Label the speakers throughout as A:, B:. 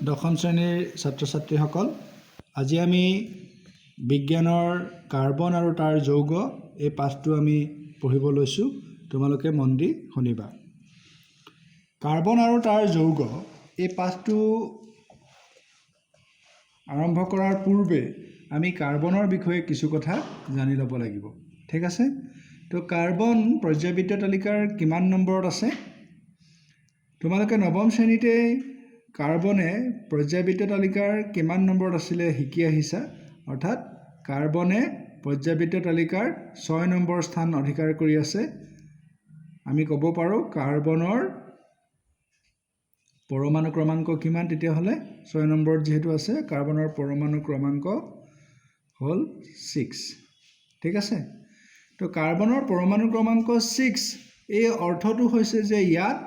A: দশম শ্ৰেণীৰ ছাত্ৰ ছাত্ৰীসকল, আজি আমি বিজ্ঞানৰ কাৰ্বন আৰু তাৰ যৌগ এই পাঠটো আমি পঢ়িব লৈছোঁ। তোমালোকে মন দি শুনিবা। কাৰ্বন আৰু তাৰ যৌগ এই পাঠটো আৰম্ভ কৰাৰ পূৰ্বে আমি কাৰ্বনৰ বিষয়ে কিছু কথা জানি ল'ব লাগিব। ঠিক আছে? তো কাৰ্বন পৰ্যায়বৃত্ত তালিকাৰ কিমান নম্বৰত আছে? তোমালোকে নৱম শ্ৰেণীতে কাৰ্বনে পৰ্যায়বৃত্ত তালিকাৰ কিমান নম্বৰত আছিলে শিকি আহিছা। অৰ্থাৎ কাৰ্বনে পৰ্যায়বৃত্ত তালিকাৰ 6 নম্বৰ স্থান অধিকাৰ কৰি আছে। আমি ক'ব পাৰোঁ কাৰ্বনৰ পৰমাণু ক্ৰমাংক কিমান? তেতিয়াহ'লে 6 নম্বৰত যিহেতু আছে, কাৰ্বনৰ পৰমাণু ক্ৰমাংক হ'ল 6। ঠিক আছে? তো কাৰ্বনৰ পৰমাণু ক্ৰমাংক 6, এই অৰ্থটো হৈছে যে ইয়াত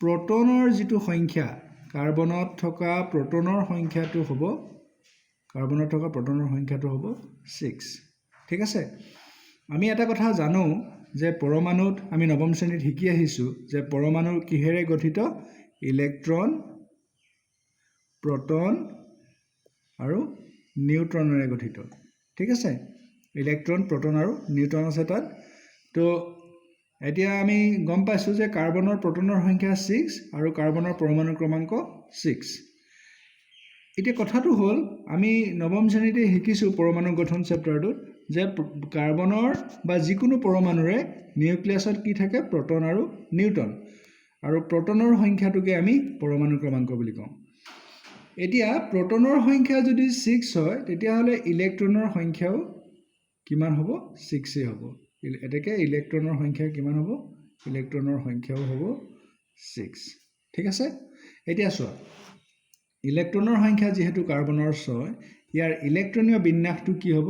A: প্ৰটনৰ যিটো সংখ্যা, কাৰ্বনত থকা প্ৰটনৰ সংখ্যাটো হ'ব 6। ঠিক আছে? আমি এটা কথা জানো যে পৰমাণুত আমি নৱম শ্ৰেণীত শিকি আহিছোঁ যে পৰমাণু কিহেৰে গঠিত? ইলেক্ট্ৰন, প্ৰটন আৰু নিউট্ৰনেৰে গঠিত। ঠিক আছে? ইলেক্ট্ৰন, প্ৰটন আৰু নিউট্ৰন আছে তাত। তো এতিয়া আমি গম পাইছোঁ যে কাৰ্বনৰ প্ৰটনৰ সংখ্যা 6 আৰু কাৰ্বনৰ পৰমাণু ক্ৰমাংক 6। এতিয়া কথাটো হ'ল আমি নৱম শ্ৰেণীতে শিকিছোঁ পৰমাণু গঠন চেপ্টাৰটোত যে কাৰ্বনৰ বা যিকোনো পৰমাণুৰে নিউক্লিয়াছত কি থাকে? প্ৰটন আৰু নিউট্ৰন। আৰু প্ৰটনৰ সংখ্যাটোকে আমি পৰমাণু ক্ৰমাংক বুলি কওঁ। এতিয়া প্ৰটনৰ সংখ্যা যদি 6 হয়, তেতিয়াহ'লে ইলেক্ট্ৰনৰ সংখ্যাও কিমান হ'ব? 6 হ'ব। এতেকে ইলেক্ট্ৰনৰ সংখ্যা কিমান হ'ব? ইলেক্ট্ৰনৰ সংখ্যাও হ'ব 6। ঠিক আছে? এতিয়া চোৱা, ইলেক্ট্ৰনৰ সংখ্যা যিহেতু কাৰ্বনৰ 6, ইয়াৰ ইলেক্ট্ৰনীয় বিন্যাসটো কি হ'ব?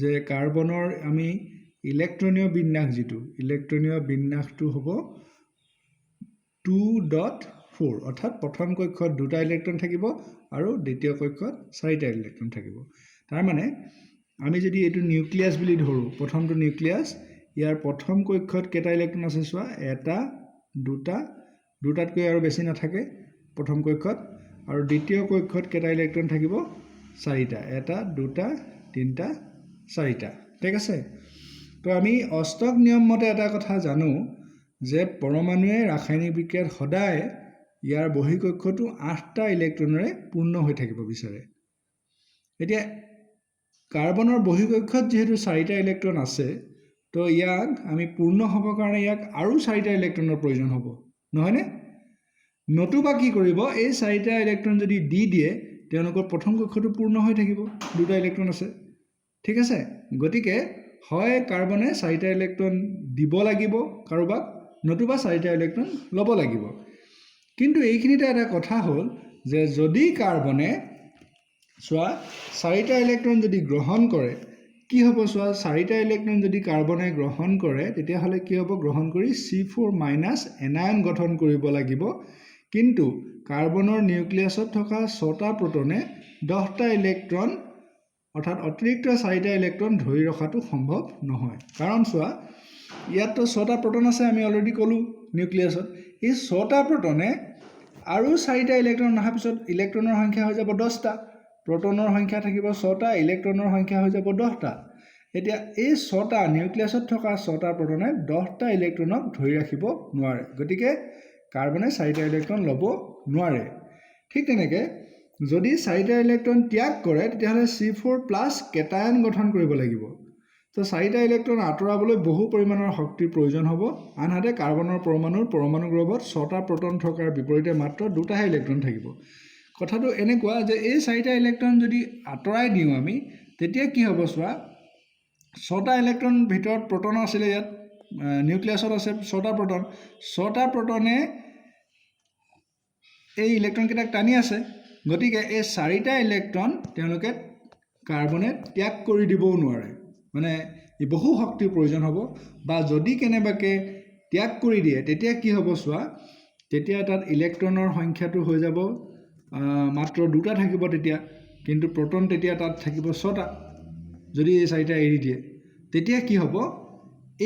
A: যে কাৰ্বনৰ আমি ইলেক্ট্ৰনীয় বিন্যাস যিটো, ইলেক্ট্ৰনীয় বিন্যাসটো হ'ব 2.4। অৰ্থাৎ প্ৰথম কক্ষত 2টা ইলেক্ট্ৰন থাকিব আৰু দ্বিতীয় কক্ষত 4টা ইলেক্ট্ৰন থাকিব। তাৰমানে আমি যদি এইটো নিউক্লিয়াছ বুলি ধৰোঁ, প্ৰথমটো নিউক্লিয়াছ, ইয়াৰ প্ৰথম কক্ষত কেইটা ইলেক্ট্ৰন আছে চোৱা? 1, 2, 2টাতকৈ আৰু বেছি নাথাকে প্ৰথম কক্ষত। আৰু দ্বিতীয় কক্ষত কেইটা ইলেক্ট্ৰন থাকিব? 4টা। 1, 2, 3, 4টা। ঠিক আছে? তো আমি অষ্টক নিয়ম মতে এটা কথা জানো যে পৰমাণুৱে ৰাসায়নিক বিক্ৰিয়াত সদায় ইয়াৰ বহিঃকক্ষটো 8টা ইলেক্ট্ৰনেৰে পূৰ্ণ হৈ থাকিব বিচাৰে। এতিয়া কাৰ্বনৰ বহিঃকক্ষত যিহেতু 4টা ইলেক্ট্ৰন আছে, তো ইয়াক আমি পূৰ্ণ হ'বৰ কাৰণে ইয়াক আৰু 4টা ইলেক্ট্ৰনৰ প্ৰয়োজন হ'ব, নহয়নে? নতুবা কি কৰিব? এই 4টা ইলেক্ট্ৰন যদি দি দিয়ে, তেওঁলোকৰ প্ৰথম কক্ষটো পূৰ্ণ হৈ থাকিব, 2টা ইলেক্ট্ৰন আছে। ঠিক আছে? গতিকে হয় কাৰ্বনে 4টা ইলেক্ট্ৰন দিব লাগিব কাৰোবাক, নতুবা 4টা ইলেক্ট্ৰন ল'ব লাগিব। কিন্তু এইখিনিতে এটা কথা হ'ল যে যদি কাৰ্বনে চোৱা 4টা ইলেক্ট্ৰন যদি গ্ৰহণ কৰে, কি হ'ব? চোৱা, 4টা ইলেক্ট্ৰন যদি কাৰ্বনে গ্ৰহণ কৰে, তেতিয়াহ'লে কি হ'ব? গ্ৰহণ কৰি C4- এনায়ন গঠন কৰিব লাগিব। কিন্তু কাৰ্বনৰ নিউক্লিয়াছত থকা 6টা প্ৰটনে 10টা ইলেক্ট্ৰন অৰ্থাৎ অতিৰিক্ত 4টা ইলেক্ট্ৰন ধৰি ৰখাটো সম্ভৱ নহয়। কাৰণ চোৱা, ইয়াততো 6টা প্ৰটন আছে, আমি অলৰেডি ক'লোঁ নিউক্লিয়াছত। এই 6টা প্ৰটনে আৰু 4টা ইলেক্ট্ৰন অহাৰ পিছত ইলেক্ট্ৰনৰ সংখ্যা হৈ যাব 10টা। প্ৰটনৰ সংখ্যা থাকিব 6টা, ইলেক্ট্ৰনৰ সংখ্যা হৈ যাব 10টা। এতিয়া এই 6টা নিউক্লিয়াছত থকা 6টা প্ৰটনে 10টা ইলেক্ট্ৰনক ধৰি ৰাখিব নোৱাৰে। গতিকে কাৰ্বনে 4টা ইলেক্ট্ৰন ল'ব নোৱাৰে। ঠিক তেনেকৈ যদি 4টা ইলেক্ট্ৰন ত্যাগ কৰে, তেতিয়াহ'লে C4+ কেটায়ন গঠন কৰিব লাগিব। তো 4টা ইলেক্ট্ৰন আঁতৰাবলৈ বহু পৰিমাণৰ শক্তিৰ প্ৰয়োজন হ'ব। আনহাতে কাৰ্বনৰ পৰমাণু গৰ্ভত 6টা প্ৰটন থকাৰ বিপৰীতে মাত্ৰ 2টাহে ইলেক্ট্ৰন থাকিব। কথাটো এনেকুৱা যে এই 4টা ইলেক্ট্ৰন যদি আঁতৰাই দিওঁ আমি, তেতিয়া কি হ'ব? চোৱা, 6টা ইলেক্ট্ৰন ভিতৰত প্ৰটন আছিলে, ইয়াত নিউক্লিয়াছত আছে 6টা প্ৰটন। 6টা প্ৰটনে এই ইলেক্ট্ৰনকেইটাক টানি আছে। গতিকে এই 4টা ইলেক্ট্ৰন তেওঁলোকে কাৰ্বনে ত্যাগ কৰি দিবও নোৱাৰে। মানে বহু শক্তিৰ প্ৰয়োজন হ'ব। বা যদি কেনেবাকৈ ত্যাগ কৰি দিয়ে, তেতিয়া কি হ'ব? চোৱা, তেতিয়া তাত ইলেক্ট্ৰনৰ সংখ্যাটো হৈ যাব মাত্ৰ 2টা থাকিব তেতিয়া, কিন্তু প্ৰটন তেতিয়া তাত থাকিব 6টা। যদি এই 4টা এৰি দিয়ে, তেতিয়া কি হ'ব?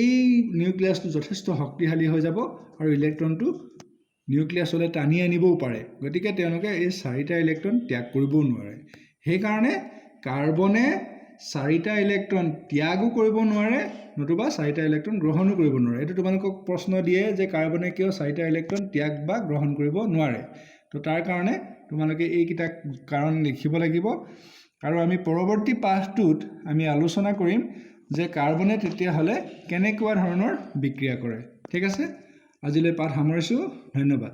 A: এই নিউক্লিয়াছটো যথেষ্ট শক্তিশালী হৈ যাব আৰু ইলেক্ট্ৰনটো নিউক্লিয়াছলৈ টানি আনিবও পাৰে গতিকে তেওঁলোকে এই 4টা ইলেক্ট্ৰন ত্যাগ কৰিবও নোৱাৰে সেইকাৰণে কাৰ্বনে 4টা ইলেক্ট্ৰন ত্যাগো কৰিব নোৱাৰে নতুবা 4টা ইলেক্ট্ৰন গ্ৰহণো কৰিব নোৱাৰে এইটো তোমালোকক প্ৰশ্ন দিয়ে যে কাৰ্বনে কিয় 4টা ইলেক্ট্ৰন ত্যাগ বা গ্ৰহণ কৰিব নোৱাৰে তো তাৰ কাৰণে তোমালোকে এইকেইটা কাৰণ লিখিব লাগিব আৰু আমি পৰৱৰ্তী পাঠটোত আমি আলোচনা কৰিম যে কাৰ্বনে তেতিয়াহ'লে কেনেকুৱা ধৰণৰ বিক্ৰিয়া কৰে ঠিক আছে আজিলৈ পাঠ সামৰিছোঁ ধন্যবাদ